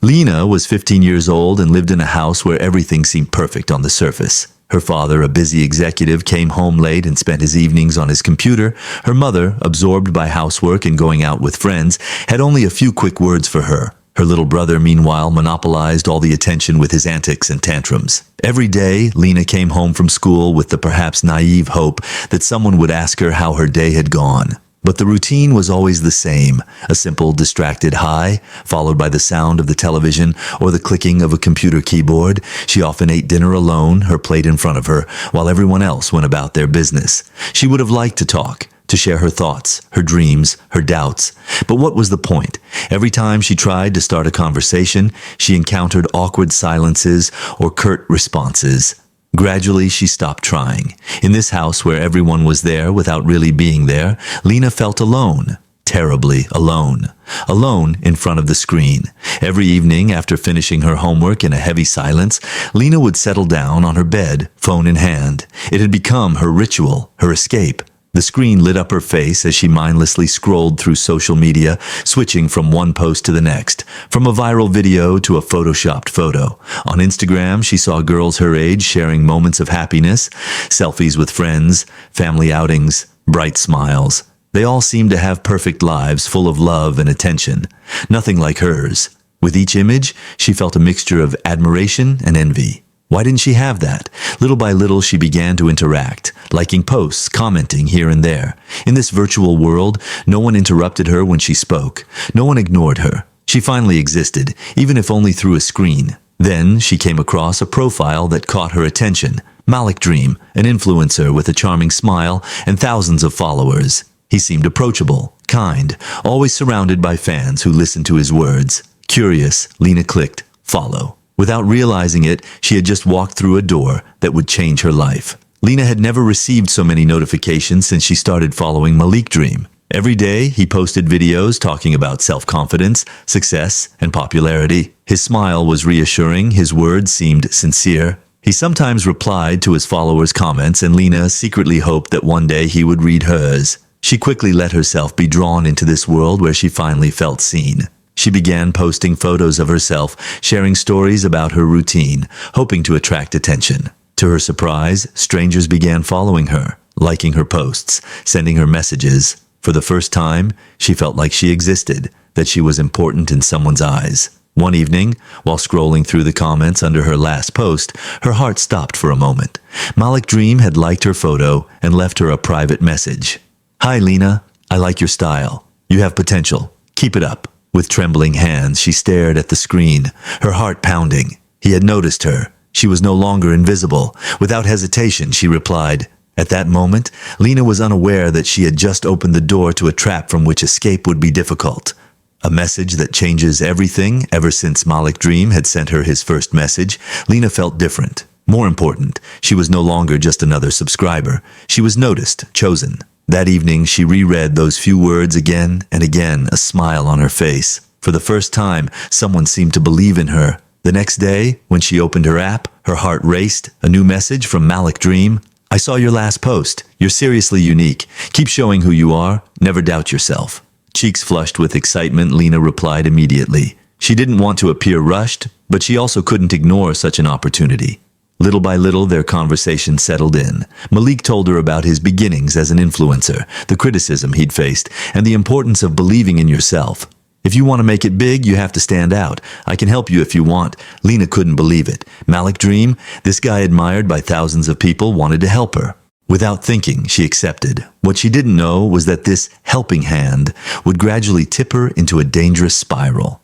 Lena was 15 years old and lived in a house where everything seemed perfect on the surface. Her father, a busy executive, came home late and spent his evenings on his computer. Her mother, absorbed by housework and going out with friends, had only a few quick words for her. Her little brother, meanwhile, monopolized all the attention with his antics and tantrums. Every day, Lena came home from school with the perhaps naive hope that someone would ask her how her day had gone. But the routine was always the same, a simple, distracted hi, followed by the sound of the television or the clicking of a computer keyboard. She often ate dinner alone, her plate in front of her, while everyone else went about their business. She would have liked to talk, to share her thoughts, her dreams, her doubts. But what was the point? Every time she tried to start a conversation, she encountered awkward silences or curt responses. Gradually, she stopped trying. In this house where everyone was there without really being there, Lena felt alone. Terribly alone. Alone in front of the screen. Every evening, after finishing her homework in a heavy silence, Lena would settle down on her bed, phone in hand. It had become her ritual, her escape. The screen lit up her face as she mindlessly scrolled through social media, switching from one post to the next, from a viral video to a photoshopped photo. On Instagram, she saw girls her age sharing moments of happiness, selfies with friends, family outings, bright smiles. They all seemed to have perfect lives full of love and attention, nothing like hers. With each image, she felt a mixture of admiration and envy. Why didn't she have that? Little by little, she began to interact, liking posts, commenting here and there. In this virtual world, no one interrupted her when she spoke. No one ignored her. She finally existed, even if only through a screen. Then she came across a profile that caught her attention. Malik Dream, an influencer with a charming smile and thousands of followers. He seemed approachable, kind, always surrounded by fans who listened to his words. Curious, Lena clicked follow. Without realizing it, she had just walked through a door that would change her life. Lena had never received so many notifications since she started following Malik Dream. Every day, he posted videos talking about self-confidence, success, and popularity. His smile was reassuring, his words seemed sincere. He sometimes replied to his followers' comments, and Lena secretly hoped that one day he would read hers. She quickly let herself be drawn into this world where she finally felt seen. She began posting photos of herself, sharing stories about her routine, hoping to attract attention. To her surprise, strangers began following her, liking her posts, sending her messages. For the first time, she felt like she existed, that she was important in someone's eyes. One evening, while scrolling through the comments under her last post, her heart stopped for a moment. Malik Dream had liked her photo and left her a private message. "Hi Lena, I like your style. You have potential. Keep it up." With trembling hands, she stared at the screen, her heart pounding. He had noticed her. She was no longer invisible. Without hesitation, she replied. At that moment, Lena was unaware that she had just opened the door to a trap from which escape would be difficult. A message that changes everything. Ever since Malik Dream had sent her his first message, Lena felt different. More important, she was no longer just another subscriber. She was noticed, chosen. That evening, she reread those few words again and again, a smile on her face. For the first time, someone seemed to believe in her. The next day, when she opened her app, her heart raced. A new message from Malik Dream. "I saw your last post. You're seriously unique. Keep showing who you are. Never doubt yourself." Cheeks flushed with excitement, Lena replied immediately. She didn't want to appear rushed, but she also couldn't ignore such an opportunity. Little by little, their conversation settled in. Malik told her about his beginnings as an influencer, the criticism he'd faced, and the importance of believing in yourself. "If you want to make it big, you have to stand out. I can help you if you want." Lena couldn't believe it. Malik Dream, this guy admired by thousands of people, wanted to help her. Without thinking, she accepted. What she didn't know was that this helping hand would gradually tip her into a dangerous spiral.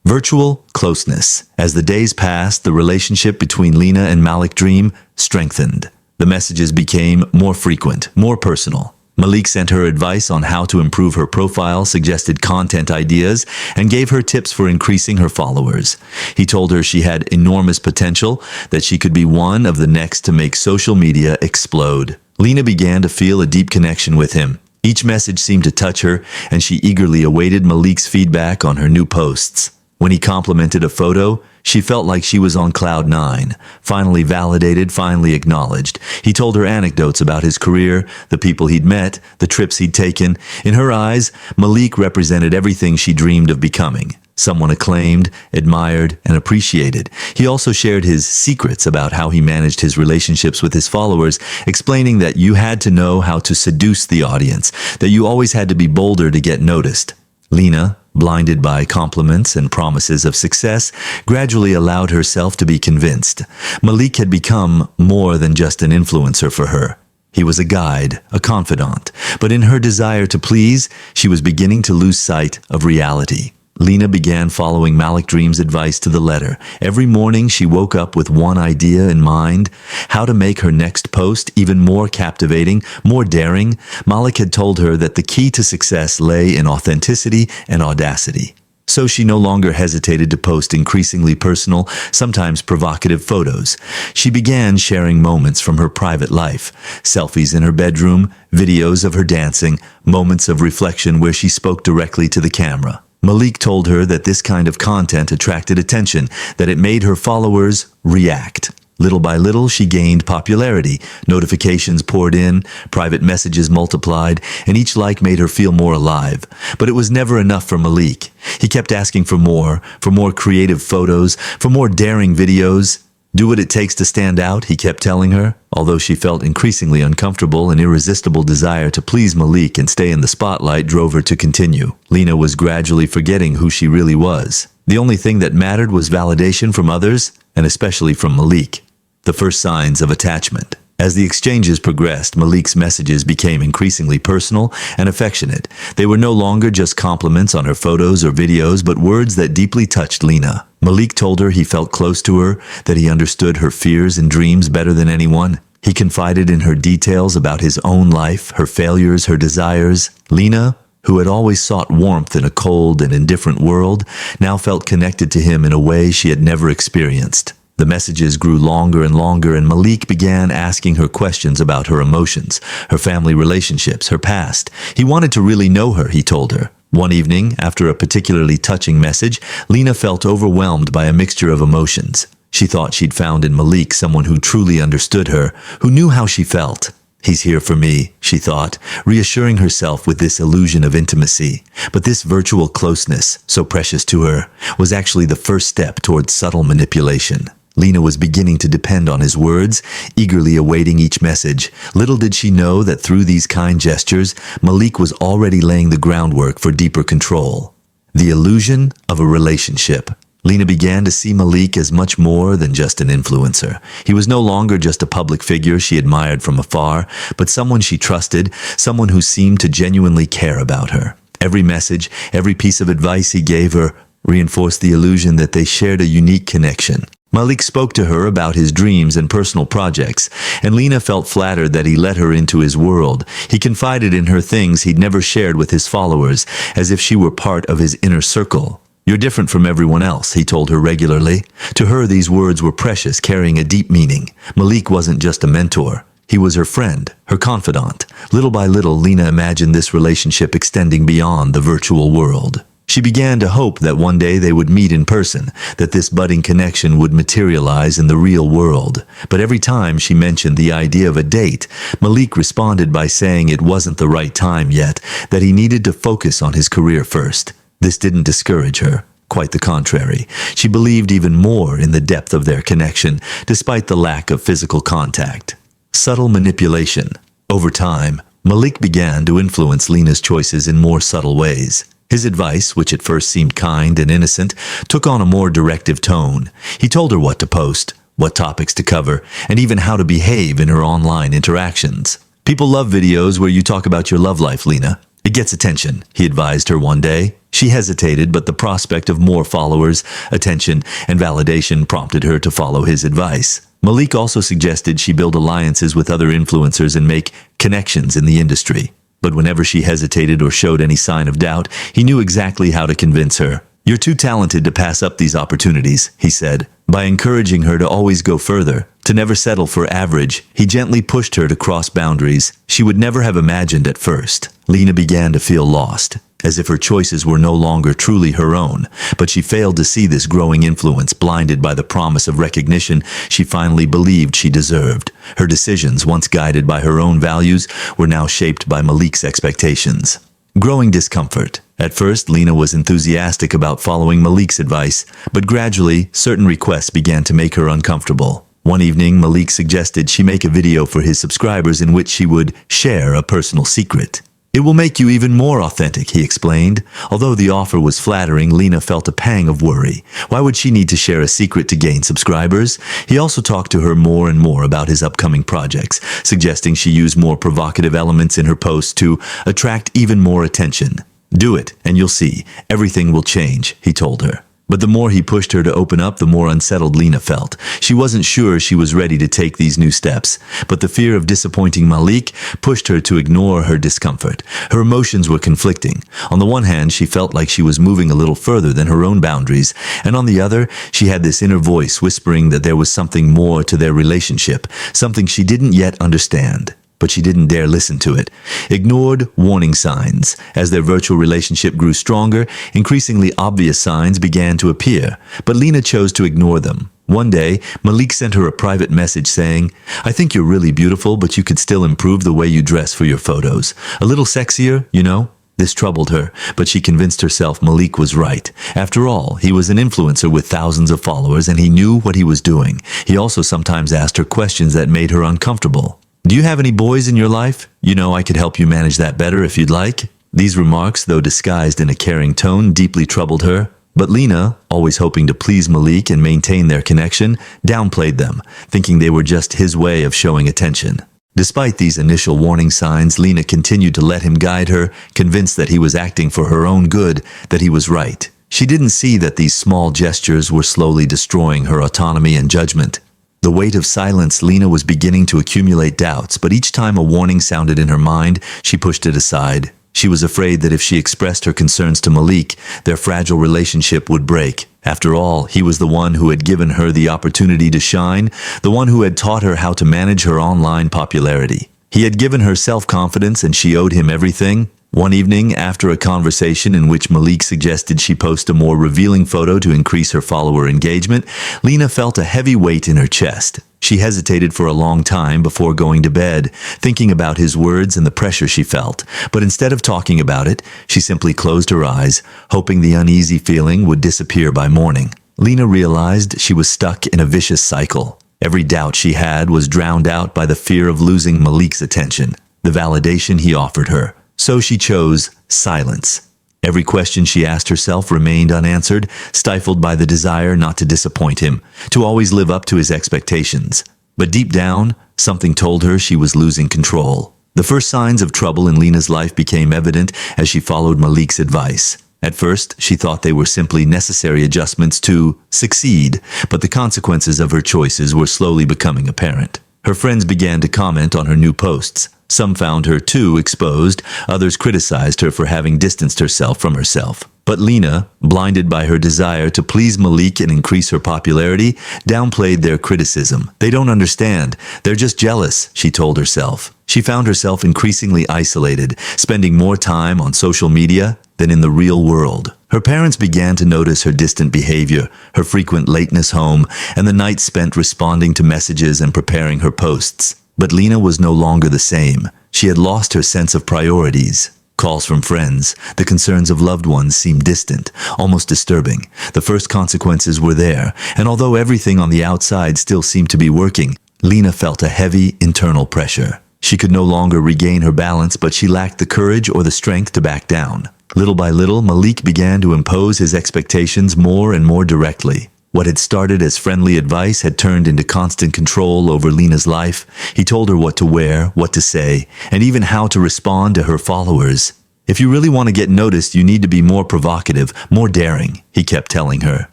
Virtual closeness. As the days passed, the relationship between Lena and Malik Dream strengthened. The messages became more frequent, more personal. Malik sent her advice on how to improve her profile, suggested content ideas, and gave her tips for increasing her followers. He told her she had enormous potential, that she could be one of the next to make social media explode. Lena began to feel a deep connection with him. Each message seemed to touch her, and she eagerly awaited Malik's feedback on her new posts. When he complimented a photo, she felt like she was on cloud nine, finally validated, finally acknowledged. He told her anecdotes about his career, the people he'd met, the trips he'd taken. In her eyes, Malik represented everything she dreamed of becoming. someone acclaimed, admired, and appreciated. He also shared his secrets about how he managed his relationships with his followers, explaining that you had to know how to seduce the audience, that you always had to be bolder to get noticed. Lena, blinded by compliments and promises of success, gradually allowed herself to be convinced. Malik had become more than just an influencer for her. He was a guide, a confidant, but in her desire to please, she was beginning to lose sight of reality. Lena began following Malik Dream's advice to the letter. Every morning she woke up with one idea in mind: how to make her next post even more captivating, more daring. Malik had told her that the key to success lay in authenticity and audacity. So she no longer hesitated to post increasingly personal, sometimes provocative photos. She began sharing moments from her private life, selfies in her bedroom, videos of her dancing, moments of reflection where she spoke directly to the camera. Malik told her that this kind of content attracted attention, that it made her followers react. Little by little, she gained popularity. Notifications poured in, private messages multiplied, and each like made her feel more alive. But it was never enough for Malik. He kept asking for more creative photos, for more daring videos. Do what it takes to stand out, he kept telling her. Although she felt increasingly uncomfortable, an irresistible desire to please Malik and stay in the spotlight drove her to continue. Lena was gradually forgetting who she really was. The only thing that mattered was validation from others, and especially from Malik. The first signs of attachment. As the exchanges progressed, Malik's messages became increasingly personal and affectionate. They were no longer just compliments on her photos or videos, but words that deeply touched Lena. Malik told her he felt close to her, that he understood her fears and dreams better than anyone. He confided in her details about his own life, her failures, her desires. Lena, who had always sought warmth in a cold and indifferent world, now felt connected to him in a way she had never experienced. The messages grew longer and longer, and Malik began asking her questions about her emotions, her family relationships, her past. He wanted to really know her, he told her. One evening, after a particularly touching message, Lena felt overwhelmed by a mixture of emotions. She thought she'd found in Malik someone who truly understood her, who knew how she felt. He's here for me, she thought, reassuring herself with this illusion of intimacy. But this virtual closeness, so precious to her, was actually the first step towards subtle manipulation. Lena was beginning to depend on his words, eagerly awaiting each message. Little did she know that through these kind gestures, Malik was already laying the groundwork for deeper control. The illusion of a relationship. Lena began to see Malik as much more than just an influencer. He was no longer just a public figure she admired from afar, but someone she trusted, someone who seemed to genuinely care about her. Every message, every piece of advice he gave her reinforced the illusion that they shared a unique connection. Malik spoke to her about his dreams and personal projects, and Lena felt flattered that he let her into his world. He confided in her things he'd never shared with his followers, as if she were part of his inner circle. "You're different from everyone else," he told her regularly. To her, these words were precious, carrying a deep meaning. Malik wasn't just a mentor. He was her friend, her confidant. Little by little, Lena imagined this relationship extending beyond the virtual world. She began to hope that one day they would meet in person, that this budding connection would materialize in the real world. But every time she mentioned the idea of a date, Malik responded by saying it wasn't the right time yet, that he needed to focus on his career first. This didn't discourage her. Quite the contrary. She believed even more in the depth of their connection, despite the lack of physical contact. Subtle manipulation. Over time, Malik began to influence Lena's choices in more subtle ways. His advice, which at first seemed kind and innocent, took on a more directive tone. He told her what to post, what topics to cover, and even how to behave in her online interactions. "People love videos where you talk about your love life, Lena. It gets attention," he advised her one day. She hesitated, but the prospect of more followers, attention, and validation prompted her to follow his advice. Malik also suggested she build alliances with other influencers and make connections in the industry. But whenever she hesitated or showed any sign of doubt, he knew exactly how to convince her. "You're too talented to pass up these opportunities," he said. By encouraging her to always go further, to never settle for average, he gently pushed her to cross boundaries she would never have imagined at first. Lena began to feel lost, as if her choices were no longer truly her own, but she failed to see this growing influence. Blinded by the promise of recognition she finally believed she deserved. Her decisions, once guided by her own values, were now shaped by Malik's expectations. Growing discomfort. At first, Lena was enthusiastic about following Malik's advice, but gradually, certain requests began to make her uncomfortable. One evening, Malik suggested she make a video for his subscribers in which she would share a personal secret. It will make you even more authentic, he explained. Although the offer was flattering, Lena felt a pang of worry. Why would she need to share a secret to gain subscribers? He also talked to her more and more about his upcoming projects, suggesting she use more provocative elements in her posts to attract even more attention. Do it, and you'll see. Everything will change, he told her. But the more he pushed her to open up, the more unsettled Lena felt. She wasn't sure she was ready to take these new steps, but the fear of disappointing Malik pushed her to ignore her discomfort. Her emotions were conflicting. On the one hand, she felt like she was moving a little further than her own boundaries, and on the other, she had this inner voice whispering that there was something more to their relationship, something she didn't yet understand. But she didn't dare listen to it. Ignored warning signs. As their virtual relationship grew stronger, increasingly obvious signs began to appear, but Lena chose to ignore them. One day, Malik sent her a private message saying, "I think you're really beautiful, but you could still improve the way you dress for your photos. A little sexier, you know?" This troubled her, but she convinced herself Malik was right. After all, he was an influencer with thousands of followers, and he knew what he was doing. He also sometimes asked her questions that made her uncomfortable. "Do you have any boys in your life? You know, I could help you manage that better if you'd like." These remarks, though disguised in a caring tone, deeply troubled her. But Lena, always hoping to please Malik and maintain their connection, downplayed them, thinking they were just his way of showing attention. Despite these initial warning signs, Lena continued to let him guide her, convinced that he was acting for her own good, that he was right. She didn't see that these small gestures were slowly destroying her autonomy and judgment. The weight of silence, Lena was beginning to accumulate doubts, but each time a warning sounded in her mind, she pushed it aside. She was afraid that if she expressed her concerns to Malik, their fragile relationship would break. After all, he was the one who had given her the opportunity to shine, the one who had taught her how to manage her online popularity. He had given her self-confidence and she owed him everything. One evening, after a conversation in which Malik suggested she post a more revealing photo to increase her follower engagement, Lena felt a heavy weight in her chest. She hesitated for a long time before going to bed, thinking about his words and the pressure she felt. But instead of talking about it, she simply closed her eyes, hoping the uneasy feeling would disappear by morning. Lena realized she was stuck in a vicious cycle. Every doubt she had was drowned out by the fear of losing Malik's attention, the validation he offered her. So she chose silence. Every question she asked herself remained unanswered, stifled by the desire not to disappoint him, to always live up to his expectations. But deep down, something told her she was losing control. The first signs of trouble in Lena's life became evident as she followed Malik's advice. At first, she thought they were simply necessary adjustments to succeed, but the consequences of her choices were slowly becoming apparent. Her friends began to comment on her new posts. Some found her too exposed, others criticized her for having distanced herself from herself. But Lena, blinded by her desire to please Malik and increase her popularity, downplayed their criticism. "They don't understand. They're just jealous," she told herself. She found herself increasingly isolated, spending more time on social media than in the real world. Her parents began to notice her distant behavior, her frequent lateness home, and the nights spent responding to messages and preparing her posts. But Lena was no longer the same. She had lost her sense of priorities. Calls from friends, the concerns of loved ones seemed distant, almost disturbing. The first consequences were there, and although everything on the outside still seemed to be working, Lena felt a heavy internal pressure. She could no longer regain her balance, but she lacked the courage or the strength to back down. Little by little, Malik began to impose his expectations more and more directly. What had started as friendly advice had turned into constant control over Lena's life. He told her what to wear, what to say, and even how to respond to her followers. "If you really want to get noticed, you need to be more provocative, more daring," he kept telling her.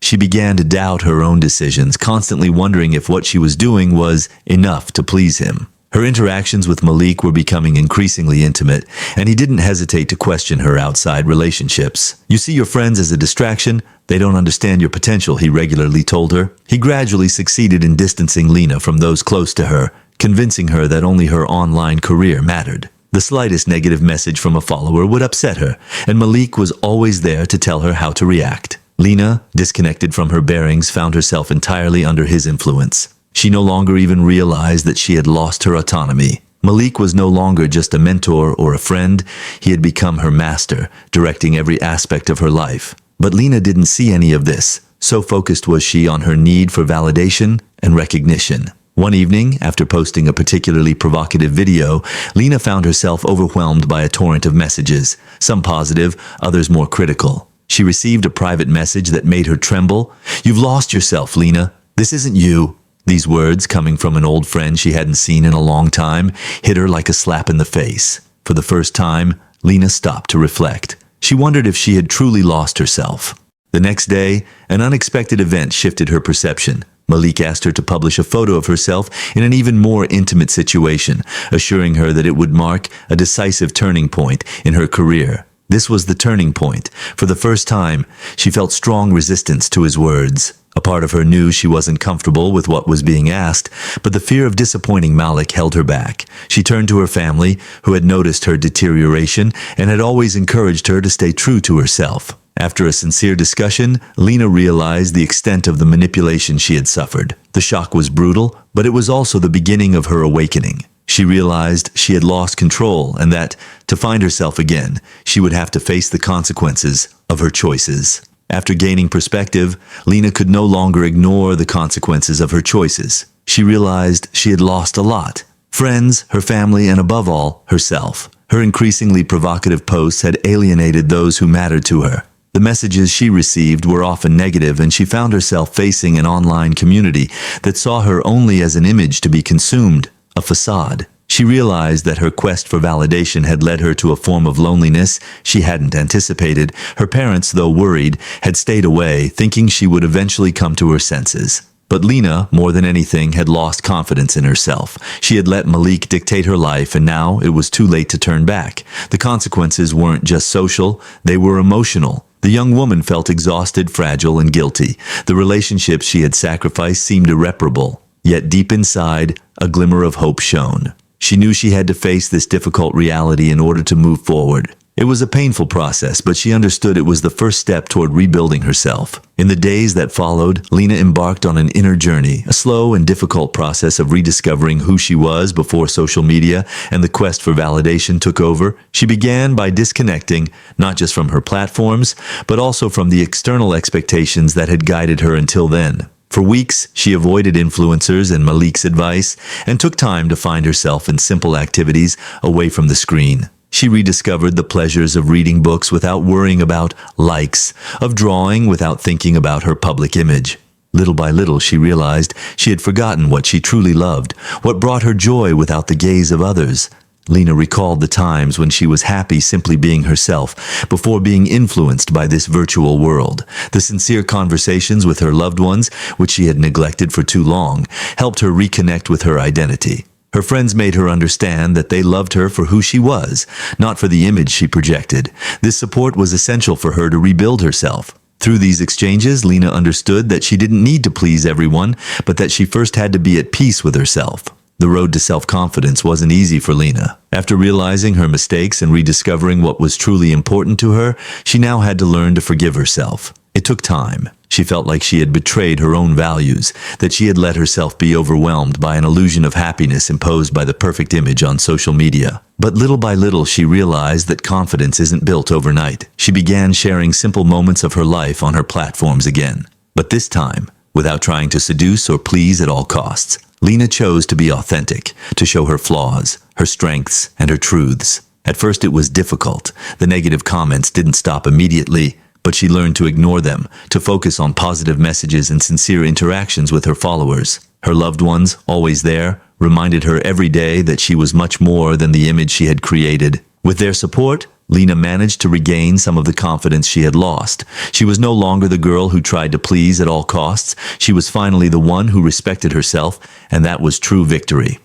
She began to doubt her own decisions, constantly wondering if what she was doing was enough to please him. Her interactions with Malik were becoming increasingly intimate, and he didn't hesitate to question her outside relationships. "You see your friends as a distraction? They don't understand your potential," he regularly told her. He gradually succeeded in distancing Lena from those close to her, convincing her that only her online career mattered. The slightest negative message from a follower would upset her, and Malik was always there to tell her how to react. Lena, disconnected from her bearings, found herself entirely under his influence. She no longer even realized that she had lost her autonomy. Malik was no longer just a mentor or a friend, he had become her master, directing every aspect of her life. But Lena didn't see any of this. So focused was she on her need for validation and recognition. One evening, after posting a particularly provocative video, Lena found herself overwhelmed by a torrent of messages, some positive, others more critical. She received a private message that made her tremble. "You've lost yourself, Lena. This isn't you." These words, coming from an old friend she hadn't seen in a long time, hit her like a slap in the face. For the first time, Lena stopped to reflect. She wondered if she had truly lost herself. The next day, an unexpected event shifted her perception. Malik asked her to publish a photo of herself in an even more intimate situation, assuring her that it would mark a decisive turning point in her career. This was the turning point. For the first time, she felt strong resistance to his words. A part of her knew she wasn't comfortable with what was being asked, but the fear of disappointing Malik held her back. She turned to her family, who had noticed her deterioration and had always encouraged her to stay true to herself. After a sincere discussion, Lena realized the extent of the manipulation she had suffered. The shock was brutal, but it was also the beginning of her awakening. She realized she had lost control and that, to find herself again, she would have to face the consequences of her choices. After gaining perspective, Lena could no longer ignore the consequences of her choices. She realized she had lost a lot. Friends, her family, and above all, herself. Her increasingly provocative posts had alienated those who mattered to her. The messages she received were often negative, and she found herself facing an online community that saw her only as an image to be consumed, a facade. She realized that her quest for validation had led her to a form of loneliness she hadn't anticipated. Her parents, though worried, had stayed away, thinking she would eventually come to her senses. But Lena, more than anything, had lost confidence in herself. She had let Malik dictate her life, and now it was too late to turn back. The consequences weren't just social, they were emotional. The young woman felt exhausted, fragile, and guilty. The relationships she had sacrificed seemed irreparable. Yet deep inside, a glimmer of hope shone. She knew she had to face this difficult reality in order to move forward. It was a painful process, but she understood it was the first step toward rebuilding herself. In the days that followed, Lena embarked on an inner journey, a slow and difficult process of rediscovering who she was before social media and the quest for validation took over. She began by disconnecting, not just from her platforms, but also from the external expectations that had guided her until then. For weeks, she avoided influencers and Malik's advice and took time to find herself in simple activities away from the screen. She rediscovered the pleasures of reading books without worrying about likes, of drawing without thinking about her public image. Little by little, she realized she had forgotten what she truly loved, what brought her joy without the gaze of others. Lena recalled the times when she was happy simply being herself, before being influenced by this virtual world. The sincere conversations with her loved ones, which she had neglected for too long, helped her reconnect with her identity. Her friends made her understand that they loved her for who she was, not for the image she projected. This support was essential for her to rebuild herself. Through these exchanges, Lena understood that she didn't need to please everyone, but that she first had to be at peace with herself. The road to self-confidence wasn't easy for Lena. After realizing her mistakes and rediscovering what was truly important to her, she now had to learn to forgive herself. It took time. She felt like she had betrayed her own values, that she had let herself be overwhelmed by an illusion of happiness imposed by the perfect image on social media. But little by little, she realized that confidence isn't built overnight. She began sharing simple moments of her life on her platforms again. But this time, without trying to seduce or please at all costs, Lena chose to be authentic, to show her flaws, her strengths, and her truths. At first it was difficult. The negative comments didn't stop immediately, but she learned to ignore them, to focus on positive messages and sincere interactions with her followers. Her loved ones, always there, reminded her every day that she was much more than the image she had created. With their support, Lena managed to regain some of the confidence she had lost. She was no longer the girl who tried to please at all costs. She was finally the one who respected herself, and that was true victory.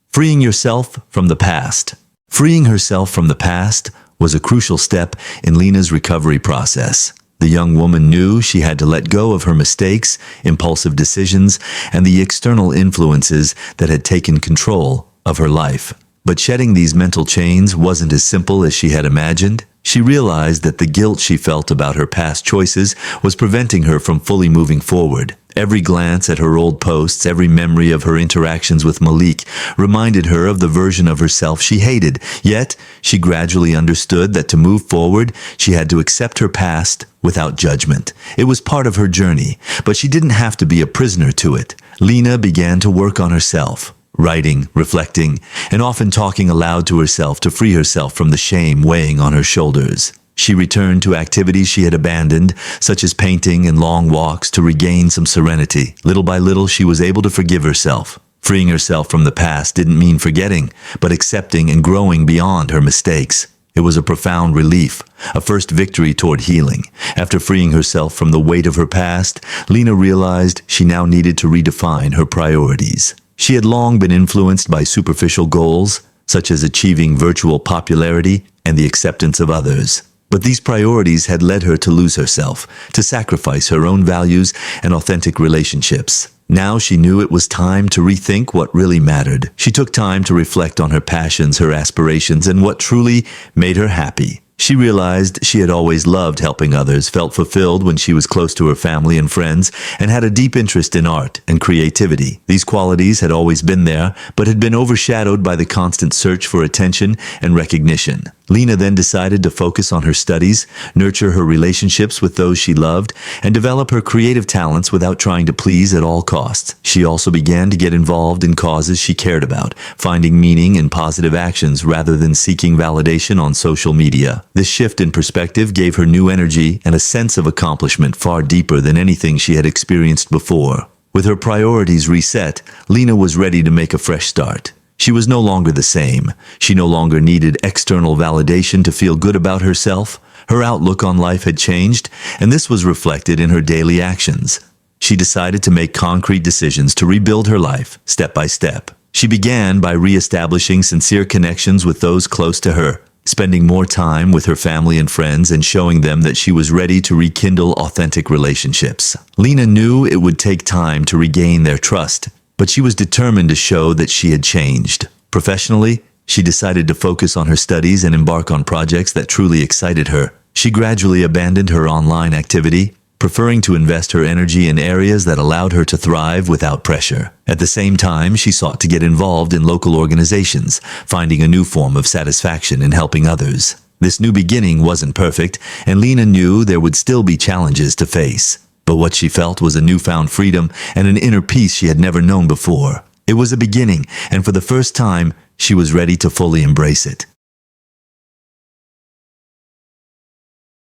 Freeing yourself from the past. Freeing herself from the past was a crucial step in Lena's recovery process. The young woman knew she had to let go of her mistakes, impulsive decisions, and the external influences that had taken control of her life. But shedding these mental chains wasn't as simple as she had imagined. She realized that the guilt she felt about her past choices was preventing her from fully moving forward. Every glance at her old posts, every memory of her interactions with Malik reminded her of the version of herself she hated. Yet, she gradually understood that to move forward, she had to accept her past without judgment. It was part of her journey, but she didn't have to be a prisoner to it. Lena began to work on herself, writing, reflecting, and often talking aloud to herself to free herself from the shame weighing on her shoulders. She returned to activities she had abandoned, such as painting and long walks, to regain some serenity. Little by little, she was able to forgive herself. Freeing herself from the past didn't mean forgetting, but accepting and growing beyond her mistakes. It was a profound relief, a first victory toward healing. After freeing herself from the weight of her past, Lena realized she now needed to redefine her priorities. She had long been influenced by superficial goals, such as achieving virtual popularity and the acceptance of others. But these priorities had led her to lose herself, to sacrifice her own values and authentic relationships. Now she knew it was time to rethink what really mattered. She took time to reflect on her passions, her aspirations, and what truly made her happy. She realized she had always loved helping others, felt fulfilled when she was close to her family and friends, and had a deep interest in art and creativity. These qualities had always been there, but had been overshadowed by the constant search for attention and recognition. Lena then decided to focus on her studies, nurture her relationships with those she loved, and develop her creative talents without trying to please at all costs. She also began to get involved in causes she cared about, finding meaning in positive actions rather than seeking validation on social media. This shift in perspective gave her new energy and a sense of accomplishment far deeper than anything she had experienced before. With her priorities reset, Lena was ready to make a fresh start. She was no longer the same. She no longer needed external validation to feel good about herself. Her outlook on life had changed, and this was reflected in her daily actions. She decided to make concrete decisions to rebuild her life, step by step. She began by re-establishing sincere connections with those close to her, spending more time with her family and friends and showing them that she was ready to rekindle authentic relationships. Lena knew it would take time to regain their trust, but she was determined to show that she had changed. Professionally, she decided to focus on her studies and embark on projects that truly excited her. She gradually abandoned her online activity, preferring to invest her energy in areas that allowed her to thrive without pressure. At the same time, she sought to get involved in local organizations, finding a new form of satisfaction in helping others. This new beginning wasn't perfect, and Lena knew there would still be challenges to face. But what she felt was a newfound freedom and an inner peace she had never known before. It was a beginning, and for the first time, she was ready to fully embrace it.